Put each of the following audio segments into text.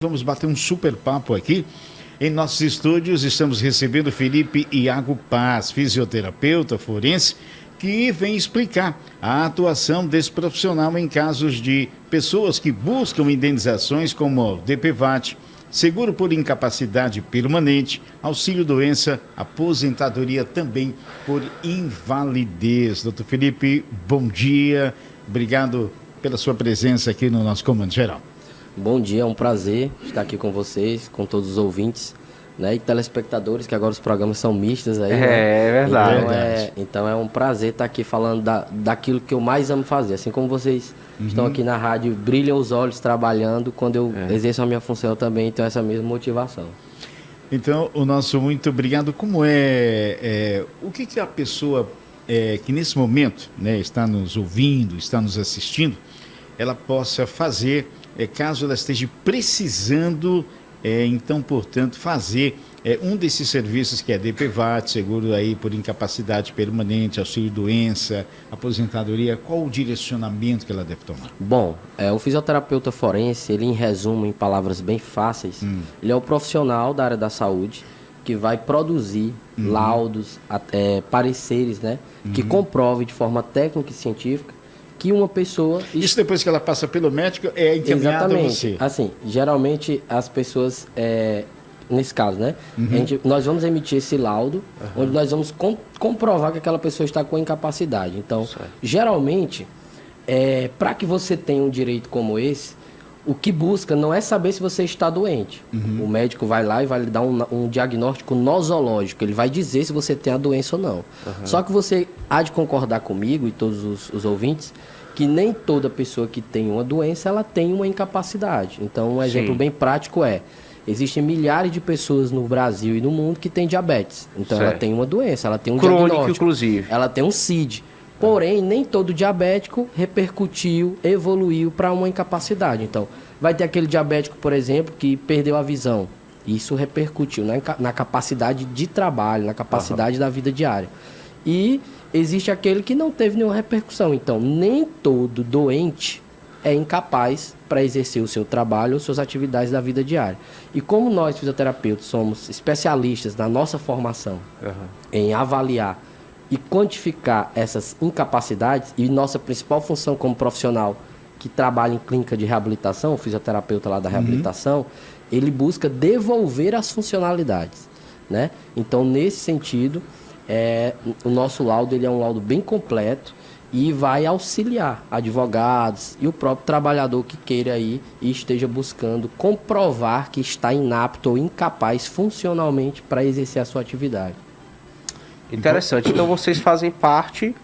Vamos bater um super papo aqui. Em nossos estúdios estamos recebendo Felipe Iago Paz, fisioterapeuta forense, que vem explicar a atuação desse profissional em casos de pessoas que buscam indenizações como DPVAT, seguro por incapacidade permanente, auxílio-doença, aposentadoria também por invalidez. Doutor Felipe, bom dia. Obrigado pela sua presença aqui no nosso Comando Geral. Bom dia, é um prazer estar aqui com vocês, com todos os ouvintes, né, e telespectadores, que agora os programas são mistos aí, né? É verdade. Então é um prazer estar aqui falando daquilo que eu mais amo fazer. Assim como vocês estão aqui na rádio, brilham os olhos trabalhando, quando eu exerço a minha função eu também tenho essa mesma motivação. Então, o nosso muito obrigado. Como o que a pessoa que nesse momento, né, está nos ouvindo, está nos assistindo, ela possa fazer caso ela esteja precisando, então, portanto, fazer um desses serviços que é DPVAT, seguro aí por incapacidade permanente, auxílio-doença, aposentadoria, qual o direcionamento que ela deve tomar? Bom, o fisioterapeuta forense, ele em resumo, em palavras bem fáceis, ele é o profissional da área da saúde que vai produzir laudos, pareceres, né, que comprovem de forma técnica e científica que uma pessoa... Isso depois que ela passa pelo médico é encaminhado a você? Assim, geralmente as pessoas, nesse caso, né? Nós vamos emitir esse laudo, onde nós vamos comprovar que aquela pessoa está com incapacidade. Então, geralmente, para que você tenha um direito como esse, o que busca não é saber se você está doente. O médico vai lá e vai lhe dar um diagnóstico nosológico. Ele vai dizer se você tem a doença ou não. Só que você há de concordar comigo e todos os ouvintes que nem toda pessoa que tem uma doença, ela tem uma incapacidade. Então, um exemplo bem prático existem milhares de pessoas no Brasil e no mundo que têm diabetes. Então, ela tem uma doença, ela tem um diagnóstico. Inclusive. Ela tem um CID. Porém, nem todo diabético repercutiu, evoluiu para uma incapacidade. Então, vai ter aquele diabético, por exemplo, que perdeu a visão. Isso repercutiu na capacidade de trabalho, na capacidade da vida diária. E existe aquele que não teve nenhuma repercussão. Então, nem todo doente é incapaz para exercer o seu trabalho ou suas atividades da vida diária. E como nós, fisioterapeutas, somos especialistas na nossa formação em avaliar e quantificar essas incapacidades, e nossa principal função como profissional que trabalha em clínica de reabilitação, o fisioterapeuta lá da reabilitação, ele busca devolver as funcionalidades, né? Então, nesse sentido, o nosso laudo ele é um laudo bem completo e vai auxiliar advogados e o próprio trabalhador que queira aí e esteja buscando comprovar que está inapto ou incapaz funcionalmente para exercer a sua atividade. Interessante. Então vocês fazem parte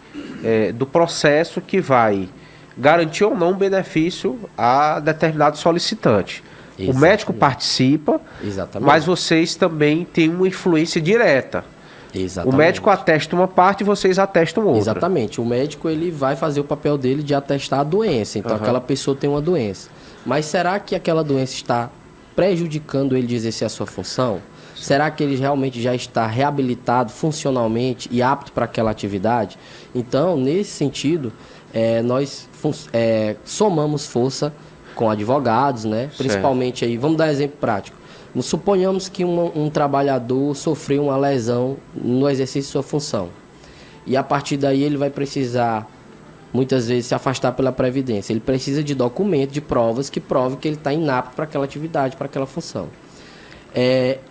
do processo que vai garantir ou não um benefício a determinado solicitante. Exatamente. O médico participa, mas vocês também têm uma influência direta. Exatamente. O médico atesta uma parte e vocês atestam outra. Exatamente. O médico ele vai fazer o papel dele de atestar a doença. Então aquela pessoa tem uma doença. Mas será que aquela doença está prejudicando ele de exercer a sua função? Será que ele realmente já está reabilitado funcionalmente e apto para aquela atividade? Então, nesse sentido, nós somamos força com advogados, né? Principalmente aí, vamos dar um exemplo prático. Suponhamos que um trabalhador sofreu uma lesão no exercício de sua função. E a partir daí ele vai precisar, muitas vezes, se afastar pela Previdência. Ele precisa de documento, de provas que provem que ele está inapto para aquela atividade, para aquela função.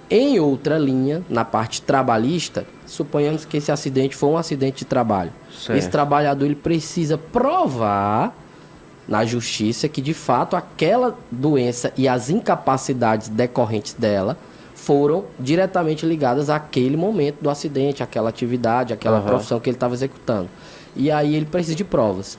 Em outra linha, na parte trabalhista, suponhamos que esse acidente foi um acidente de trabalho. Certo. Esse trabalhador ele precisa provar na justiça que, de fato, aquela doença e as incapacidades decorrentes dela foram diretamente ligadas àquele momento do acidente, àquela atividade, àquela profissão que ele estava executando. E aí ele precisa de provas.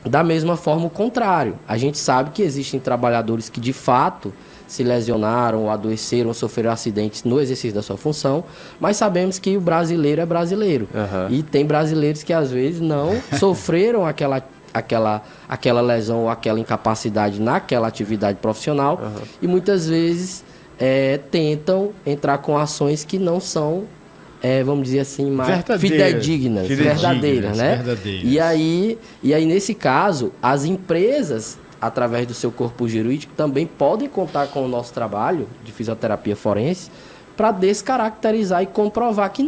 Da mesma forma, o contrário. A gente sabe que existem trabalhadores que, de fato, se lesionaram, ou adoeceram, ou sofreram acidentes no exercício da sua função, mas sabemos que o brasileiro é brasileiro. E tem brasileiros que, às vezes, não sofreram aquela lesão ou aquela incapacidade naquela atividade profissional e muitas vezes tentam entrar com ações que não são, vamos dizer assim, mais fidedignas, verdadeiras, né? E aí, nesse caso, as empresas através do seu corpo jurídico, também podem contar com o nosso trabalho de fisioterapia forense para descaracterizar e comprovar que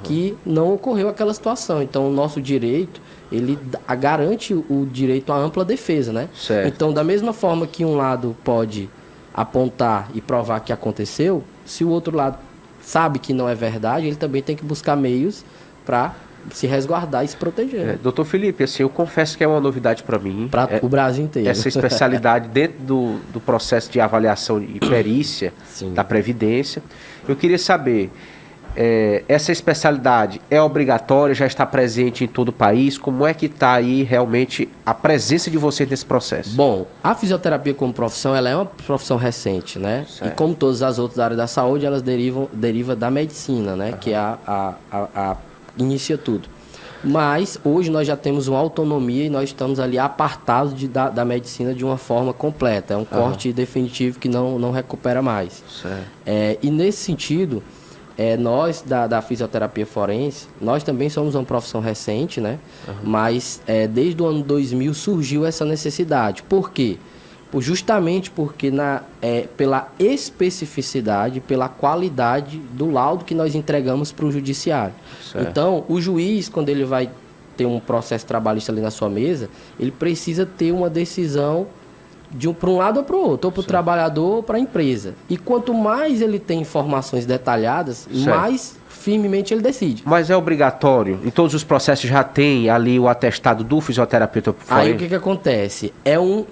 que não ocorreu aquela situação. Então, o nosso direito, ele garante o direito à ampla defesa, né? Certo. Então, da mesma forma que um lado pode apontar e provar que aconteceu, se o outro lado sabe que não é verdade, ele também tem que buscar meios para se resguardar e se proteger. Doutor Felipe, assim, eu confesso que é uma novidade para mim. Para o Brasil inteiro. Essa especialidade dentro do processo de avaliação e perícia da Previdência. Eu queria saber, essa especialidade é obrigatória, já está presente em todo o país? Como é que está aí realmente a presença de vocês nesse processo? Bom, a fisioterapia como profissão, ela é uma profissão recente, né? Certo. E como todas as outras áreas da saúde, elas derivam da medicina, né? Que é a inicia tudo. Mas hoje nós já temos uma autonomia e nós estamos ali apartados da medicina de uma forma completa. É um corte definitivo que não recupera mais. Certo. E nesse sentido, nós da fisioterapia forense, nós também somos uma profissão recente, né? Mas desde o ano 2000 surgiu essa necessidade. Por quê? Justamente porque pela especificidade, pela qualidade do laudo que nós entregamos para o judiciário. Certo. Então, o juiz, quando ele vai ter um processo trabalhista ali na sua mesa, ele precisa ter uma decisão para um lado ou para o outro, ou para o trabalhador ou para a empresa. E quanto mais ele tem informações detalhadas, mais firmemente ele decide. Mas é obrigatório? Em todos os processos já tem ali o atestado do fisioterapeuta forense? Aí o que acontece? É um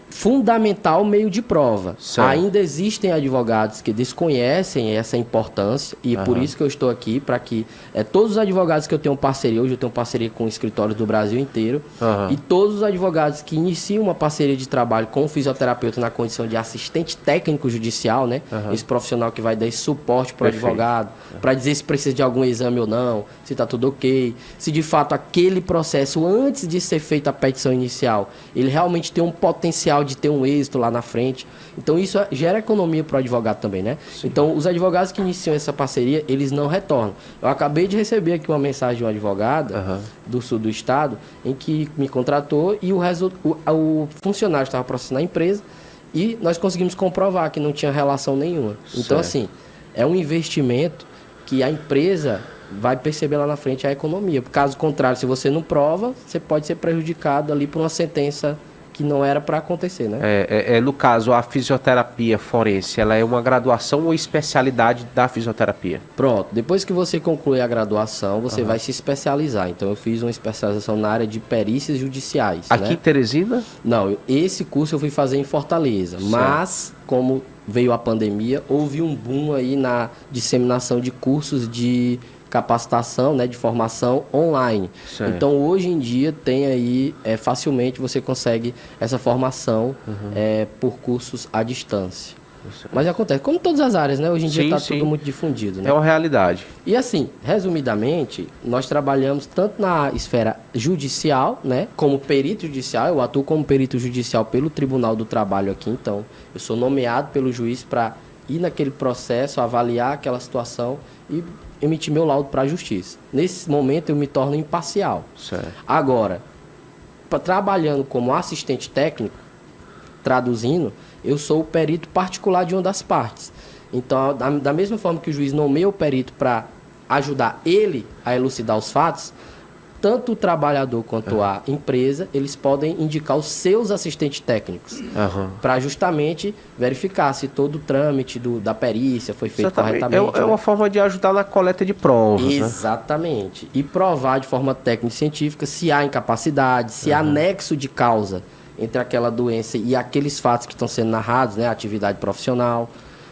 fundamental meio de prova. Certo. Ainda existem advogados que desconhecem essa importância e por isso que eu estou aqui, para que todos os advogados que eu tenho parceria, hoje eu tenho parceria com escritórios do Brasil inteiro, e todos os advogados que iniciam uma parceria de trabalho com o fisioterapeuta na condição de assistente técnico judicial, né? Esse profissional que vai dar esse suporte para o advogado, para dizer se precisa de algum exame ou não, se está tudo ok, se de fato aquele processo, antes de ser feita a petição inicial, ele realmente tem um potencial de ter um êxito lá na frente. Então isso gera economia para o advogado também, né? Sim. Então os advogados que iniciam essa parceria, eles não retornam. Eu acabei de receber aqui uma mensagem de uma advogada do sul do estado, em que me contratou e o funcionário estava processando a empresa e nós conseguimos comprovar que não tinha relação nenhuma. Então assim, é um investimento que a empresa vai perceber lá na frente a economia. Caso contrário, se você não prova, você pode ser prejudicado ali por uma sentença que não era para acontecer, né? No caso, a fisioterapia forense, ela é uma graduação ou especialidade da fisioterapia? Pronto, depois que você concluir a graduação, você vai se especializar. Então, eu fiz uma especialização na área de perícias judiciais. Aqui em Teresina? Não, esse curso eu fui fazer em Fortaleza, mas como veio a pandemia, houve um boom aí na disseminação de cursos de capacitação, né, de formação online. Certo. Então, hoje em dia, tem aí, facilmente você consegue essa formação por cursos à distância. Mas acontece, como todas as áreas, né? Hoje em dia está tudo muito difundido, né? É uma realidade. E assim, resumidamente, nós trabalhamos tanto na esfera judicial, né? Como perito judicial, eu atuo como perito judicial pelo Tribunal do Trabalho aqui, então eu sou nomeado pelo juiz para ir naquele processo, avaliar aquela situação e emitir meu laudo para a justiça. Nesse momento eu me torno imparcial. Certo. Agora, trabalhando como assistente técnico, traduzindo, eu sou o perito particular de uma das partes. Então, da mesma forma que o juiz nomeia o perito para ajudar ele a elucidar os fatos, tanto o trabalhador quanto a empresa, eles podem indicar os seus assistentes técnicos para justamente verificar se todo o trâmite da perícia foi feito corretamente. É uma forma de ajudar na coleta de provas. Exatamente. Né? E provar de forma técnica e científica se há incapacidade, se há nexo de causa entre aquela doença e aqueles fatos que estão sendo narrados, né? Atividade profissional.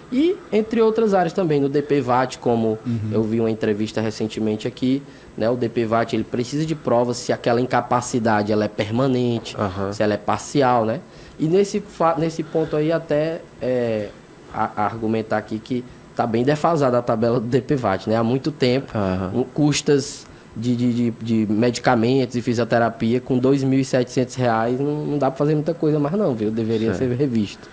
E entre outras áreas também, no DPVAT, como eu vi uma entrevista recentemente aqui, né? O DPVAT, ele precisa de provas se aquela incapacidade ela é permanente, se ela é parcial, né? E nesse ponto aí até argumentar aqui que está bem defasada a tabela do DPVAT, né? Há muito tempo, custas de medicamentos e fisioterapia com R$ 2.700 não dá para fazer muita coisa mais não, viu? Deveria ser revisto.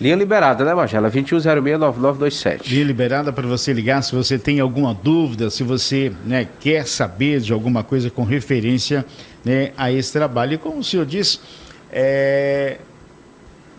Linha liberada, né, Magela? 2106-9927. Linha liberada para você ligar se você tem alguma dúvida, se você, né, quer saber de alguma coisa com referência, né, a esse trabalho. E como o senhor disse,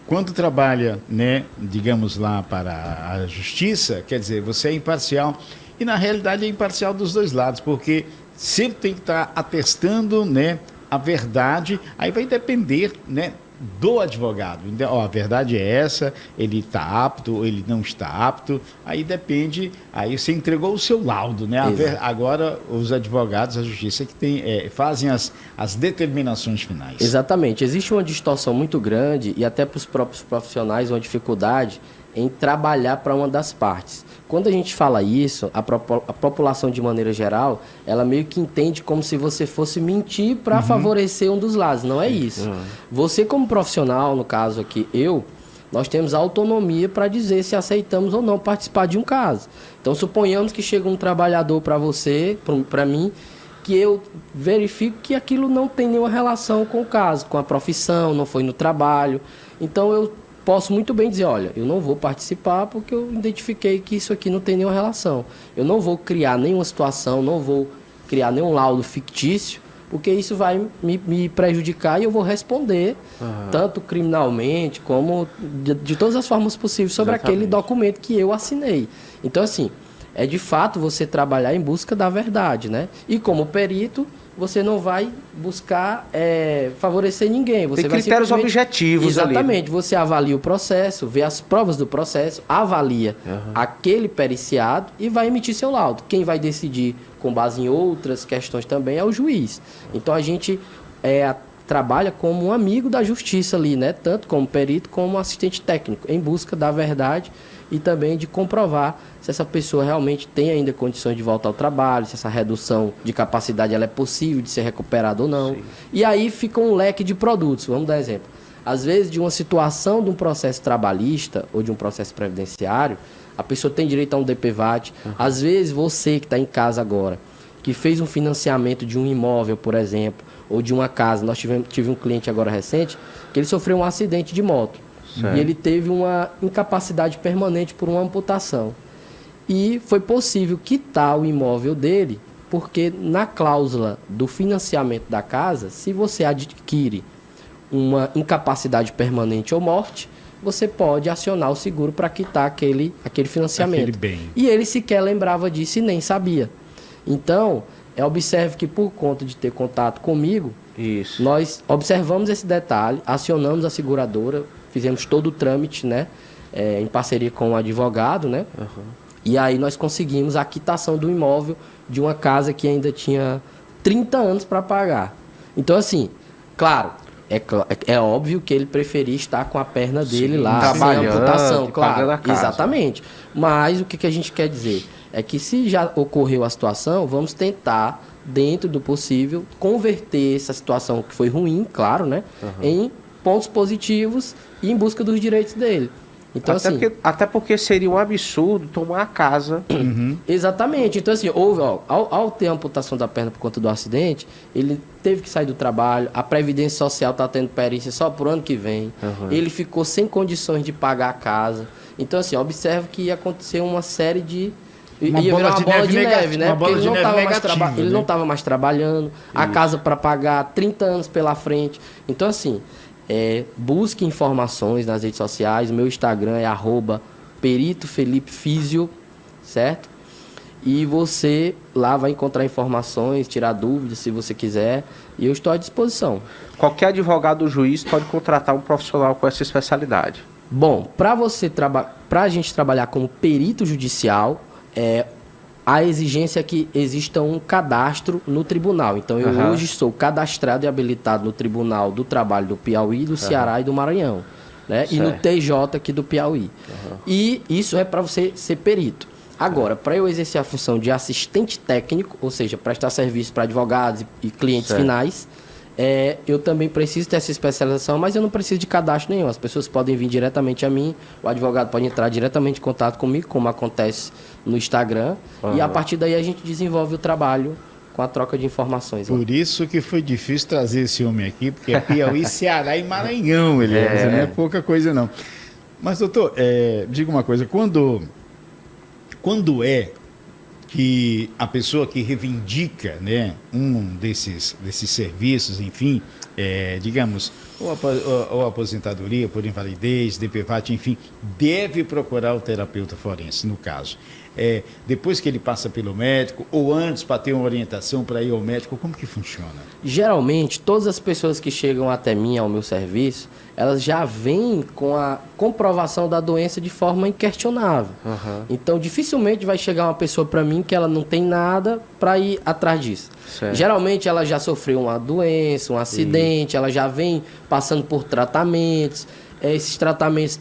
quando trabalha, né, digamos lá para a justiça, quer dizer, você é imparcial e na realidade é imparcial dos dois lados, porque sempre tem que estar atestando, né, a verdade, aí vai depender, né, do advogado. Então, ó, a verdade é essa, ele está apto, ou ele não está apto, aí depende, aí você entregou o seu laudo, né? Agora os advogados, a justiça que fazem as determinações finais. Exatamente, existe uma distorção muito grande e até para os próprios profissionais uma dificuldade em trabalhar para uma das partes. Quando a gente fala isso, a população de maneira geral, ela meio que entende como se você fosse mentir para favorecer um dos lados. Não é isso. Você como profissional, no caso aqui, nós temos autonomia para dizer se aceitamos ou não participar de um caso. Então, suponhamos que chega um trabalhador para você, para mim, que eu verifico que aquilo não tem nenhuma relação com o caso, com a profissão, não foi no trabalho. Então, eu posso muito bem dizer, olha, eu não vou participar porque eu identifiquei que isso aqui não tem nenhuma relação. Eu não vou criar nenhuma situação, não vou criar nenhum laudo fictício, porque isso vai me prejudicar e eu vou responder, tanto criminalmente como de todas as formas possíveis sobre aquele documento que eu assinei. Então, assim, é de fato você trabalhar em busca da verdade, né? E como perito, você não vai buscar favorecer ninguém. Você tem vai critérios objetivos. Exatamente. Ali. Você avalia o processo, vê as provas do processo, avalia aquele periciado e vai emitir seu laudo. Quem vai decidir com base em outras questões também é o juiz. Então, a gente trabalha como um amigo da justiça ali, né? Tanto como perito como assistente técnico, em busca da verdade e também de comprovar se essa pessoa realmente tem ainda condições de voltar ao trabalho, se essa redução de capacidade ela é possível de ser recuperada ou não. Sim. E aí fica um leque de produtos. Vamos dar exemplo. Às vezes, de uma situação de um processo trabalhista ou de um processo previdenciário, a pessoa tem direito a um DPVAT. Às vezes, você que está em casa agora, que fez um financiamento de um imóvel, por exemplo, ou de uma casa. Nós tive um cliente agora recente que ele sofreu um acidente de moto. Certo. E ele teve uma incapacidade permanente por uma amputação. E foi possível quitar o imóvel dele, porque na cláusula do financiamento da casa, se você adquire uma incapacidade permanente ou morte, você pode acionar o seguro para quitar aquele financiamento. Aquele bem. E ele sequer lembrava disso e nem sabia. Então, observe que por conta de ter contato comigo, nós observamos esse detalhe, acionamos a seguradora, fizemos todo o trâmite, né, em parceria com o advogado, né? E aí nós conseguimos a quitação do imóvel de uma casa que ainda tinha 30 anos para pagar. Então, assim, claro, é óbvio que ele preferia estar com a perna dele lá, sem amputação, claro. Exatamente. Mas o que a gente quer dizer? É que se já ocorreu a situação, vamos tentar, dentro do possível, converter essa situação que foi ruim, claro, né, em pontos positivos e em busca dos direitos dele. Então, até porque seria um absurdo tomar a casa. Exatamente. Então, assim, ao ter a amputação da perna por conta do acidente, ele teve que sair do trabalho, a Previdência Social está tendo perícia só pro ano que vem, ele ficou sem condições de pagar a casa. Então, assim, observe que ia acontecer uma série de... Ia virar uma bola de neve, né? Porque ele não estava mais trabalhando, a casa para pagar 30 anos pela frente. Então, assim... busque informações nas redes sociais. Meu Instagram é @peritofelipeFísio, certo? E você lá vai encontrar informações, tirar dúvidas se você quiser, e eu estou à disposição. Qualquer advogado ou juiz pode contratar um profissional com essa especialidade. Bom, para a gente trabalhar como perito judicial, a exigência é que exista um cadastro no tribunal. Então, eu hoje sou cadastrado e habilitado no Tribunal do Trabalho do Piauí, do Ceará e do Maranhão, né? E no TJ aqui do Piauí. E isso é para você ser perito. Agora, para eu exercer a função de assistente técnico, ou seja, prestar serviço para advogados e clientes finais, eu também preciso ter essa especialização, mas eu não preciso de cadastro nenhum. As pessoas podem vir diretamente a mim, o advogado pode entrar diretamente em contato comigo, como acontece no Instagram, e a partir daí a gente desenvolve o trabalho com a troca de informações. Por isso que foi difícil trazer esse homem aqui, porque é Piauí, Ceará e Maranhão, não é pouca coisa não. Mas, doutor, diga uma coisa, quando é que a pessoa que reivindica, né, um desses serviços, enfim, digamos, Ou aposentadoria por invalidez, DPVAT, enfim, deve procurar o terapeuta forense, no caso. Depois que ele passa pelo médico, ou antes para ter uma orientação para ir ao médico, como que funciona? Geralmente, todas as pessoas que chegam até mim, ao meu serviço, elas já vêm com a comprovação da doença de forma inquestionável. Então, dificilmente vai chegar uma pessoa para mim que ela não tem nada para ir atrás disso. Certo. Geralmente, ela já sofreu uma doença, um acidente, ela já vem passando por tratamentos. Esses tratamentos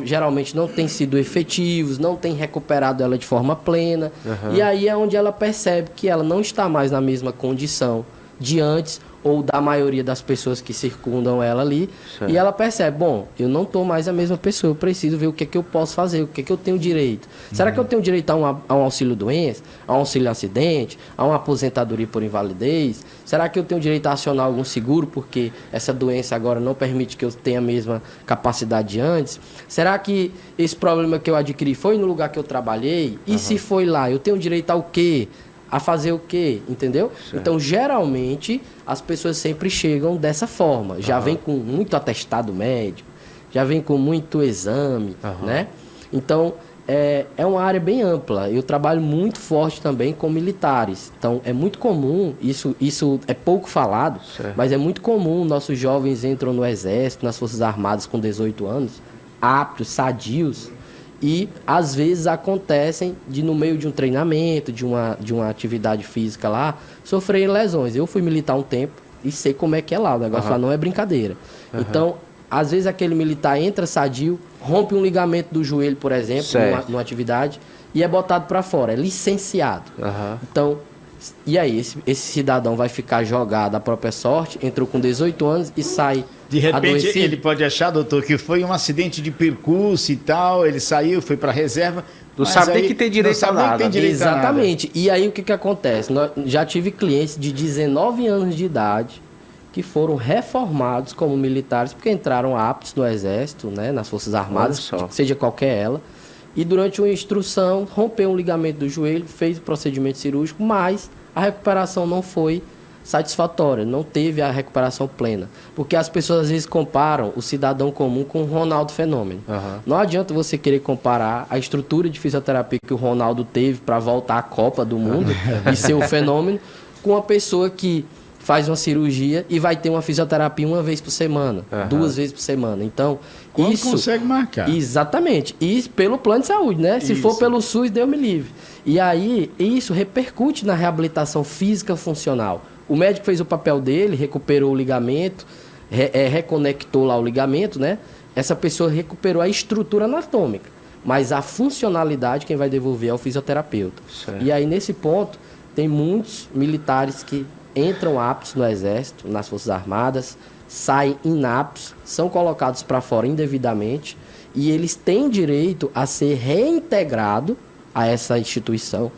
geralmente não têm sido efetivos, não têm recuperado ela de forma plena. E aí é onde ela percebe que ela não está mais na mesma condição de antes ou da maioria das pessoas que circundam ela ali. Certo. E ela percebe, bom, eu não estou mais a mesma pessoa, eu preciso ver o que é que eu posso fazer, o que é que eu tenho direito. Será que eu tenho direito a um auxílio-doença, a um auxílio-acidente, a uma aposentadoria por invalidez? Será que eu tenho direito a acionar algum seguro, porque essa doença agora não permite que eu tenha a mesma capacidade de antes? Será que esse problema que eu adquiri foi no lugar que eu trabalhei? E se foi lá, eu tenho direito ao quê? A fazer o quê? Entendeu? Certo. Então, geralmente, as pessoas sempre chegam dessa forma. Já vem com muito atestado médico, já vem com muito exame, né? Então, é uma área bem ampla. Eu trabalho muito forte também com militares. Então, é muito comum, isso é pouco falado, certo, mas é muito comum nossos jovens entram no Exército, nas Forças Armadas com 18 anos, aptos, sadios, e às vezes acontecem de no meio de um treinamento, de uma atividade física lá, sofrerem lesões. Eu fui militar um tempo e sei como é que é lá, o negócio lá não é brincadeira. Então, às vezes aquele militar entra sadio, rompe um ligamento do joelho, por exemplo, numa atividade, e é botado para fora, é licenciado. Então, e aí, esse cidadão vai ficar jogado à própria sorte, entrou com 18 anos e sai de repente adoecido. Ele pode achar, doutor, que foi um acidente de percurso e tal, ele saiu, foi para a reserva. Não sabe nem que tem direito a nada. Exatamente. E aí o que acontece? Já tive clientes de 19 anos de idade que foram reformados como militares porque entraram aptos no Exército, né, nas Forças Armadas, seja qualquer ela. E durante uma instrução, rompeu um ligamento do joelho, fez o procedimento cirúrgico, mas a recuperação não foi satisfatória, não teve a recuperação plena. Porque as pessoas às vezes comparam o cidadão comum com o Ronaldo Fenômeno. Não adianta você querer comparar a estrutura de fisioterapia que o Ronaldo teve para voltar à Copa do Mundo e ser o fenômeno com uma pessoa que faz uma cirurgia e vai ter uma fisioterapia uma vez por semana, 2 vezes por semana. Então, quando isso consegue marcar. Exatamente. E pelo plano de saúde, né? Se for pelo SUS, Deus me livre. E aí, isso repercute na reabilitação física funcional. O médico fez o papel dele, recuperou o ligamento, reconectou lá o ligamento, né? Essa pessoa recuperou a estrutura anatômica. Mas a funcionalidade, quem vai devolver é o fisioterapeuta. Certo. E aí, nesse ponto, tem muitos militares que entram aptos no Exército, nas Forças Armadas, saem inaptos, são colocados para fora indevidamente e eles têm direito a ser reintegrado a essa instituição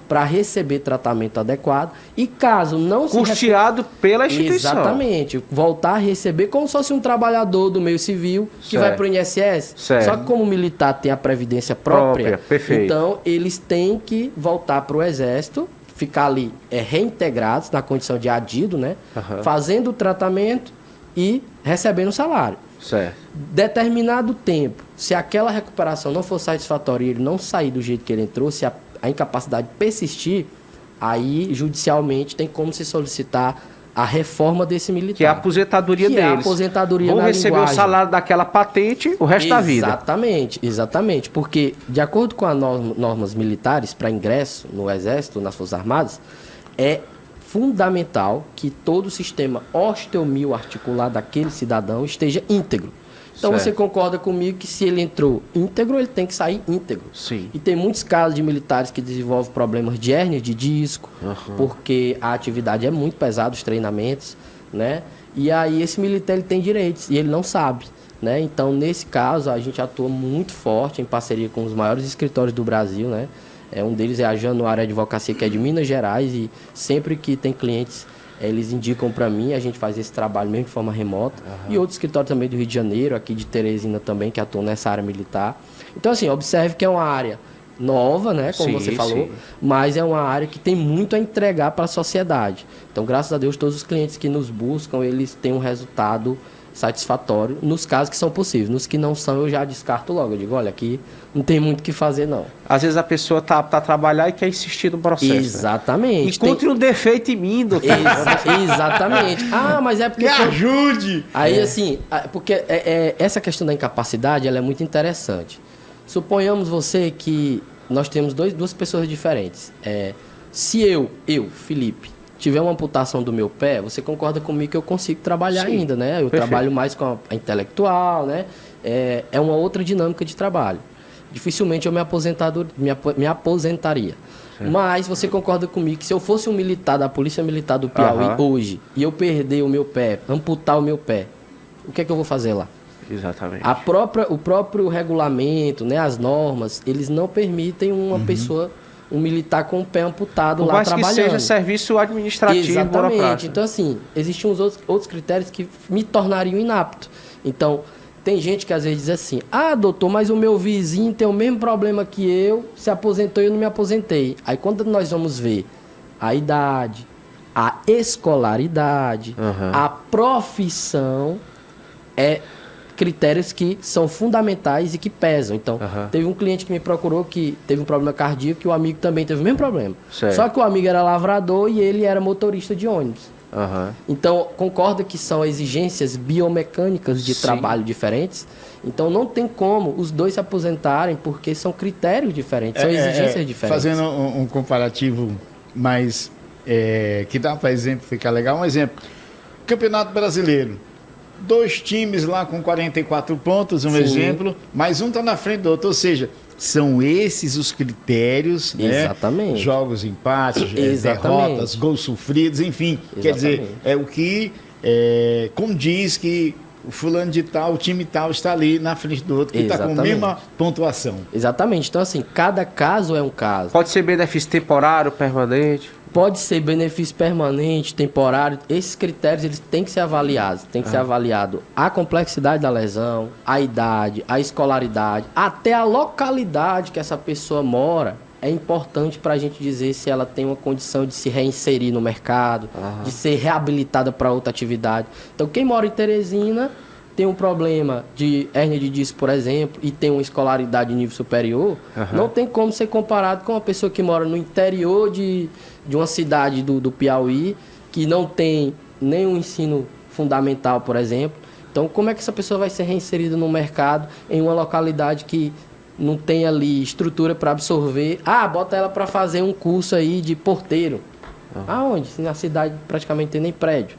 para receber tratamento adequado e caso não se... Custeado pela instituição. Exatamente. Voltar a receber como se fosse um trabalhar do meio civil que vai para o INSS. Certo. Só que como o militar tem a previdência própria, perfeito. Então eles têm que voltar para o Exército, ficar ali reintegrados na condição de adido, né? Fazendo o tratamento e recebendo o salário. Certo. Determinado tempo, se aquela recuperação não for satisfatória e ele não sair do jeito que ele entrou, se a incapacidade persistir, aí judicialmente tem como se solicitar a reforma desse militar. Que é a aposentadoria deles. É a aposentadoria Vão receber linguagem. O salário daquela patente o resto da vida. Exatamente. Porque, de acordo com as normas militares para ingresso no Exército, nas Forças Armadas, é fundamental que todo o sistema osteomioarticular daquele cidadão esteja íntegro. Então você concorda comigo que se ele entrou íntegro, ele tem que sair íntegro. Sim. E tem muitos casos de militares que desenvolvem problemas de hérnia de disco, porque a atividade é muito pesada, os treinamentos, né? E aí esse militar ele tem direitos e ele não sabe, né? Então, nesse caso, a gente atua muito forte em parceria com os maiores escritórios do Brasil, né? Um deles é a Januária Advocacia, que é de Minas Gerais, e sempre que tem clientes, eles indicam para mim, a gente faz esse trabalho mesmo de forma remota. E outro escritório também do Rio de Janeiro, aqui de Teresina também, que atuam nessa área militar. Então, assim, observe que é uma área nova, né, como você falou, mas é uma área que tem muito a entregar para a sociedade. Então, graças a Deus, todos os clientes que nos buscam, eles têm um resultado satisfatório nos casos que são possíveis. Nos que não são, eu já descarto logo. Eu digo, olha, aqui não tem muito o que fazer, não. Às vezes a pessoa tá a trabalhar e quer insistir no processo. Exatamente. Né? Encontre um defeito em mim, doutor. Exatamente. Ah, mas é porque... Me ajude! Aí, assim, porque essa questão da incapacidade, ela é muito interessante. Suponhamos você que nós temos duas pessoas diferentes. Se eu, Felipe, tiver uma amputação do meu pé, você concorda comigo que eu consigo trabalhar ainda, né? Eu trabalho mais com a intelectual, né? É uma outra dinâmica de trabalho. Dificilmente eu me aposentaria. Mas você concorda comigo que se eu fosse um militar da Polícia Militar do Piauí hoje, e eu perder o meu pé, amputar o meu pé, o que é que eu vou fazer lá? Exatamente. O próprio regulamento, né, as normas, eles não permitem uma pessoa, um militar com o pé amputado lá trabalhando. Por mais que seja serviço administrativo. Exatamente. Então, assim, existem uns outros critérios que me tornariam inapto. Então, tem gente que às vezes diz assim, doutor, mas o meu vizinho tem o mesmo problema que eu, se aposentou e eu não me aposentei. Aí, quando nós vamos ver a idade, a escolaridade, a profissão, critérios que são fundamentais e que pesam. Então, teve um cliente que me procurou que teve um problema cardíaco e o amigo também teve o mesmo problema. Certo. Só que o amigo era lavrador e ele era motorista de ônibus. Então, concorda que são exigências biomecânicas de trabalho diferentes? Então, não tem como os dois se aposentarem porque são critérios diferentes, são exigências diferentes. Fazendo um comparativo mais que dá para exemplificar legal, um exemplo. Campeonato Brasileiro. 2 times lá com 44 pontos, um exemplo, mas um está na frente do outro, ou seja, são esses os critérios, Exatamente. Né? Jogos, empates, derrotas, gols sofridos, enfim. Exatamente. Quer dizer, é o que condiz que o fulano de tal, o time tal está ali na frente do outro, que está com a mesma pontuação. Exatamente. Então, assim, cada caso é um caso. Pode ser benefício temporário, permanente? Pode ser benefício permanente, temporário. Esses critérios eles têm que ser avaliados. Tem que ser avaliado a complexidade da lesão, a idade, a escolaridade, até a localidade que essa pessoa mora. É importante para a gente dizer se ela tem uma condição de se reinserir no mercado, de ser reabilitada para outra atividade. Então, quem mora em Teresina tem um problema de hérnia de disco, por exemplo, e tem uma escolaridade de nível superior, não tem como ser comparado com uma pessoa que mora no interior de uma cidade do Piauí, que não tem nenhum ensino fundamental, por exemplo. Então, como é que essa pessoa vai ser reinserida no mercado em uma localidade que não tem ali estrutura para absorver? Bota ela para fazer um curso aí de porteiro. Aonde? Se na cidade praticamente tem nem prédio.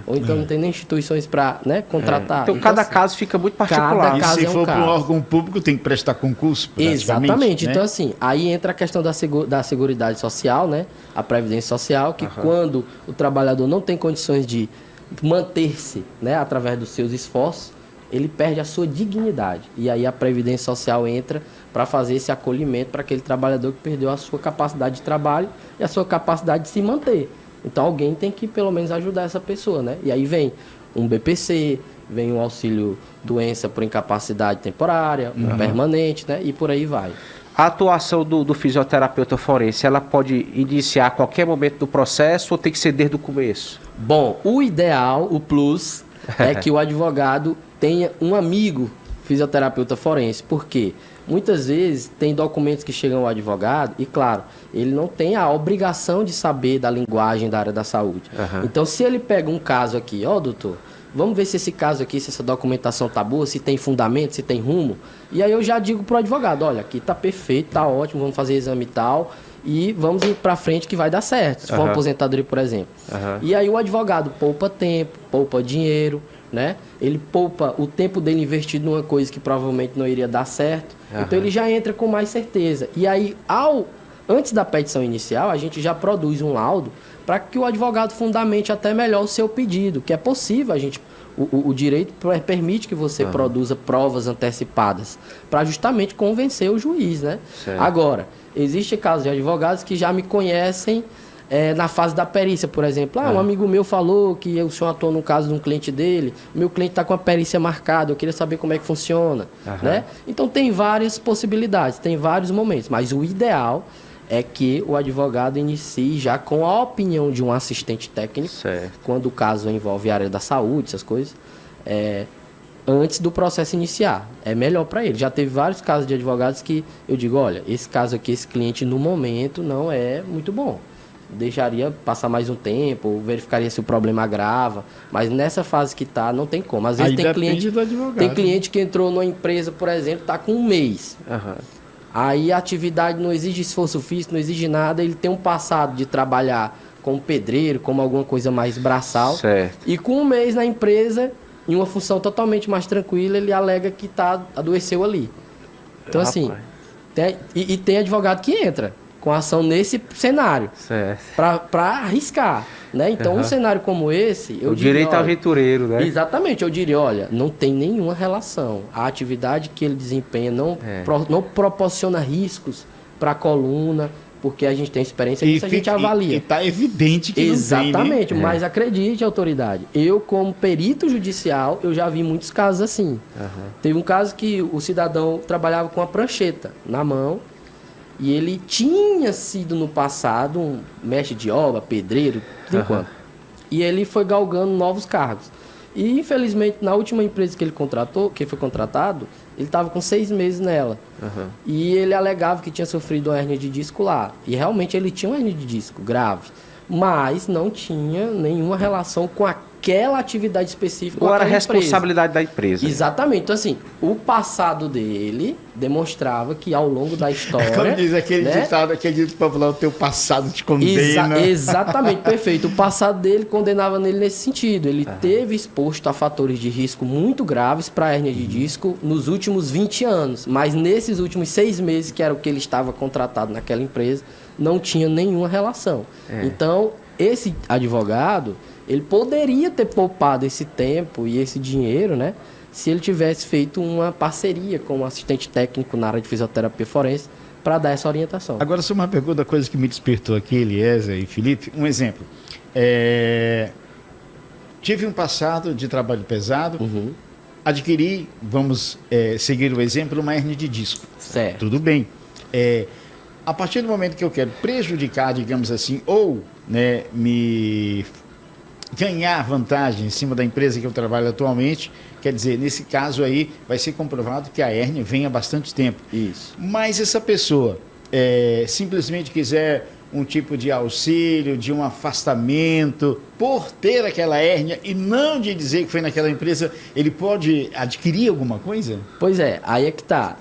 Ou então não tem nem instituições para contratar. Então, cada caso fica muito particular. E se for para um órgão público, tem que prestar concurso, Exatamente. Né? Então, assim, aí entra a questão da Seguridade Social, né? A Previdência Social, que quando o trabalhador não tem condições de manter-se, né, através dos seus esforços, ele perde a sua dignidade. E aí a Previdência Social entra para fazer esse acolhimento para aquele trabalhador que perdeu a sua capacidade de trabalho e a sua capacidade de se manter. Então alguém tem que pelo menos ajudar essa pessoa, né? E aí vem um BPC, vem um auxílio doença por incapacidade temporária, um permanente, né? E por aí vai. A atuação do fisioterapeuta forense, ela pode iniciar a qualquer momento do processo ou tem que ser desde o começo? Bom, o ideal, o plus, é que o advogado tenha um amigo fisioterapeuta forense. Por quê? Muitas vezes tem documentos que chegam ao advogado e, claro, ele não tem a obrigação de saber da linguagem da área da saúde. Então, se ele pega um caso aqui, doutor, vamos ver se esse caso aqui, se essa documentação tá boa, se tem fundamento, se tem rumo. E aí eu já digo pro advogado, olha, aqui tá perfeito, tá ótimo, vamos fazer exame e tal, e vamos ir para frente que vai dar certo, se for uma aposentadoria, por exemplo. E aí o advogado poupa tempo, poupa dinheiro, né? Ele poupa o tempo dele investido numa coisa que provavelmente não iria dar certo. Então ele já entra com mais certeza. E aí, antes da petição inicial, a gente já produz um laudo para que o advogado fundamente até melhor o seu pedido, que é possível. O direito permite que você produza provas antecipadas para justamente convencer o juiz, né? Certo. Agora, existe casos de advogados que já me conhecem na fase da perícia, por exemplo. Um amigo meu falou que o senhor atuou no caso de um cliente dele, meu cliente está com a perícia marcada, eu queria saber como é que funciona, né? Então tem várias possibilidades, tem vários momentos, mas o ideal é que o advogado inicie já com a opinião de um assistente técnico, quando o caso envolve a área da saúde, essas coisas, antes do processo iniciar. É melhor para ele. Já teve vários casos de advogados que eu digo, olha, esse caso aqui, esse cliente no momento não é muito bom. Deixaria passar mais um tempo, verificaria se o problema agrava, mas nessa fase que está, não tem como. Às vezes tem cliente que entrou numa empresa, por exemplo, está com 1 mês. Aí a atividade não exige esforço físico, não exige nada, ele tem um passado de trabalhar como pedreiro, como alguma coisa mais braçal. Certo. E com 1 mês na empresa, em uma função totalmente mais tranquila, ele alega que adoeceu ali. Então, assim, tem advogado que entra com ação nesse cenário, para arriscar, né? Então, um cenário como esse... O direito aventureiro, né? Exatamente, eu diria, olha, não tem nenhuma relação. A atividade que ele desempenha não proporciona riscos para a coluna, porque a gente tem experiência nisso, a gente avalia. E está evidente que exatamente, não tem, né? Mas acredite, autoridade, eu como perito judicial, eu já vi muitos casos assim. Teve um caso que o cidadão trabalhava com a prancheta na mão, e ele tinha sido no passado um mestre de obra, pedreiro, por enquanto. E ele foi galgando novos cargos. E infelizmente na última empresa que ele contratou, que foi contratado, ele estava com 6 meses nela. E ele alegava que tinha sofrido uma hérnia de disco lá. E realmente ele tinha uma hérnia de disco grave. Mas não tinha nenhuma relação com aquela atividade específica. Ou era a responsabilidade da empresa. Exatamente. Então, assim, o passado dele demonstrava que ao longo da história... Como diz aquele ditado, aquele ditado popular, o teu passado te condena. Exatamente, perfeito. O passado dele condenava nele nesse sentido. Ele teve exposto a fatores de risco muito graves para a hérnia de disco nos últimos 20 anos. Mas nesses últimos 6 meses, que era o que ele estava contratado naquela empresa, não tinha nenhuma relação. Então, esse advogado, ele poderia ter poupado esse tempo e esse dinheiro, né? Se ele tivesse feito uma parceria com um assistente técnico na área de fisioterapia forense para dar essa orientação. Agora, só uma pergunta, coisa que me despertou aqui, Eliezer e Felipe. Um exemplo. Tive um passado de trabalho pesado, adquiri, vamos seguir o exemplo, uma hérnia de disco. Certo. Tudo bem. A partir do momento que eu quero prejudicar, digamos assim, ou me ganhar vantagem em cima da empresa que eu trabalho atualmente, quer dizer, nesse caso aí vai ser comprovado que a hérnia vem há bastante tempo. Isso. Mas essa pessoa simplesmente quiser um tipo de auxílio, de um afastamento, por ter aquela hérnia e não de dizer que foi naquela empresa, ele pode adquirir alguma coisa? Pois é, aí é que tá.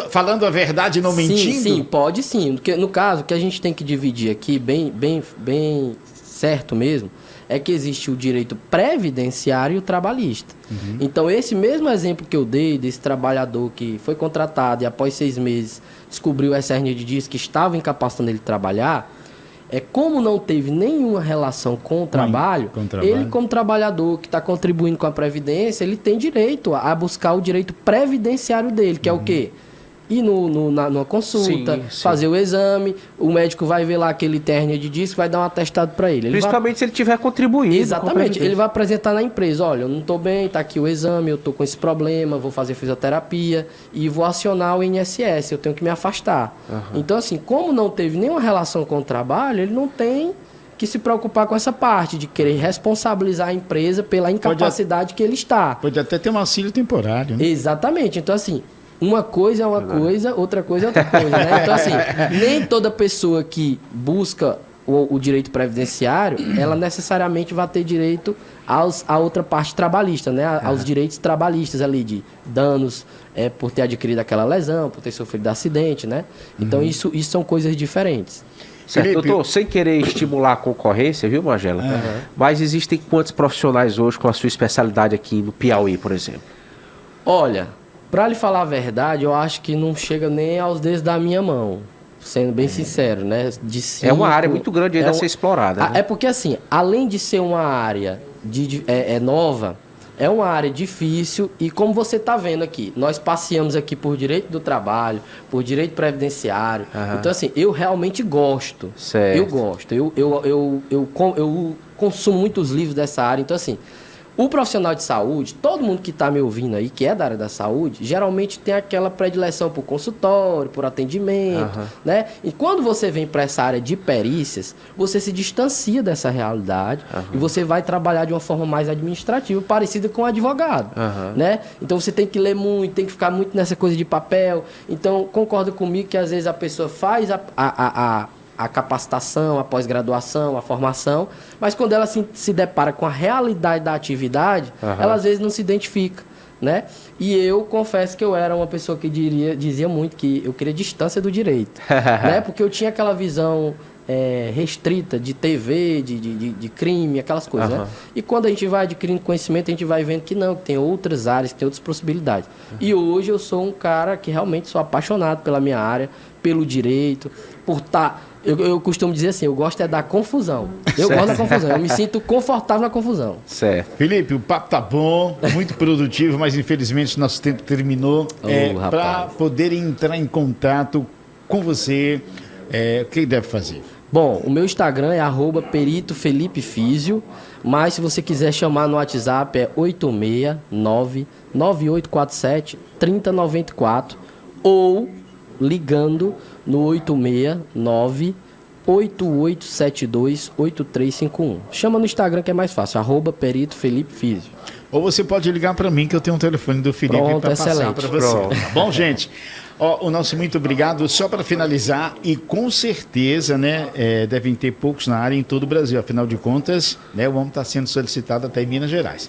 Falando a verdade, não mentindo? Sim, pode sim. Porque, no caso, o que a gente tem que dividir aqui, bem certo mesmo, é que existe o direito previdenciário e o trabalhista. Então, esse mesmo exemplo que eu dei desse trabalhador que foi contratado e após 6 meses descobriu essa hérnia de disco que estava incapacitando ele de trabalhar, como não teve nenhuma relação com o trabalho, ele como trabalhador que está contribuindo com a Previdência, ele tem direito a buscar o direito previdenciário dele, que é o quê? Ir numa consulta, fazer o exame, o médico vai ver lá aquele hérnia de disco, vai dar um atestado para ele. Principalmente se ele tiver contribuído. Exatamente, ele vai apresentar na empresa, olha, eu não estou bem, está aqui o exame, eu estou com esse problema, vou fazer fisioterapia e vou acionar o INSS, eu tenho que me afastar. Então, assim, como não teve nenhuma relação com o trabalho, ele não tem que se preocupar com essa parte de querer responsabilizar a empresa pela incapacidade que ele está. Pode até ter um auxílio temporário, né? Exatamente, então assim... Uma coisa é uma coisa, outra coisa é outra coisa, né? Então, assim, nem toda pessoa que busca o direito previdenciário, ela necessariamente vai ter direito à outra parte trabalhista, né? Aos direitos trabalhistas ali, de danos por ter adquirido aquela lesão, por ter sofrido acidente, né? Então, isso são coisas diferentes. Certo, Felipe, doutor, sem querer estimular a concorrência, viu, Magela? Mas existem quantos profissionais hoje com a sua especialidade aqui no Piauí, por exemplo? Olha... Para lhe falar a verdade, eu acho que não chega nem aos dedos da minha mão, sendo bem sincero, né? É uma área muito grande ainda a ser explorada. Né? É porque, assim, além de ser uma área nova, é uma área difícil e, como você está vendo aqui, nós passeamos aqui por direito do trabalho, por direito previdenciário. Então, assim, eu realmente gosto. Certo. Eu gosto. Eu consumo muitos livros dessa área. Então, assim... O profissional de saúde, todo mundo que está me ouvindo aí, que é da área da saúde, geralmente tem aquela predileção por consultório, por atendimento, né? E quando você vem para essa área de perícias, você se distancia dessa realidade e você vai trabalhar de uma forma mais administrativa, parecida com um advogado, né? Então você tem que ler muito, tem que ficar muito nessa coisa de papel. Então, concorda comigo que às vezes a pessoa faz a capacitação, a pós-graduação, a formação, mas quando ela se depara com a realidade da atividade, ela às vezes não se identifica, né? E eu confesso que eu era uma pessoa que dizia muito que eu queria distância do direito, né? Porque eu tinha aquela visão restrita de TV, de crime, aquelas coisas, né? E quando a gente vai adquirindo conhecimento, a gente vai vendo que não, que tem outras áreas, que tem outras possibilidades. E hoje eu sou um cara que realmente sou apaixonado pela minha área, pelo direito, por estar... Eu costumo dizer assim, eu gosto da confusão. Eu gosto da confusão, eu me sinto confortável na confusão. Certo. Felipe, o papo tá bom, muito produtivo, mas infelizmente nosso tempo terminou. Para poder entrar em contato com você, o que deve fazer? Bom, o meu Instagram é @peritofelipeFísio, mas se você quiser chamar no WhatsApp é 869-9847-3094 ou ligando no 869-8872-8351. Chama no Instagram que é mais fácil, @peritofelipeFísio. Ou você pode ligar para mim que eu tenho um telefone do Felipe para passar para você. Tá bom, gente? O nosso muito obrigado. Só para finalizar, e com certeza, né, devem ter poucos na área em todo o Brasil. Afinal de contas, né, o homem está sendo solicitado até em Minas Gerais.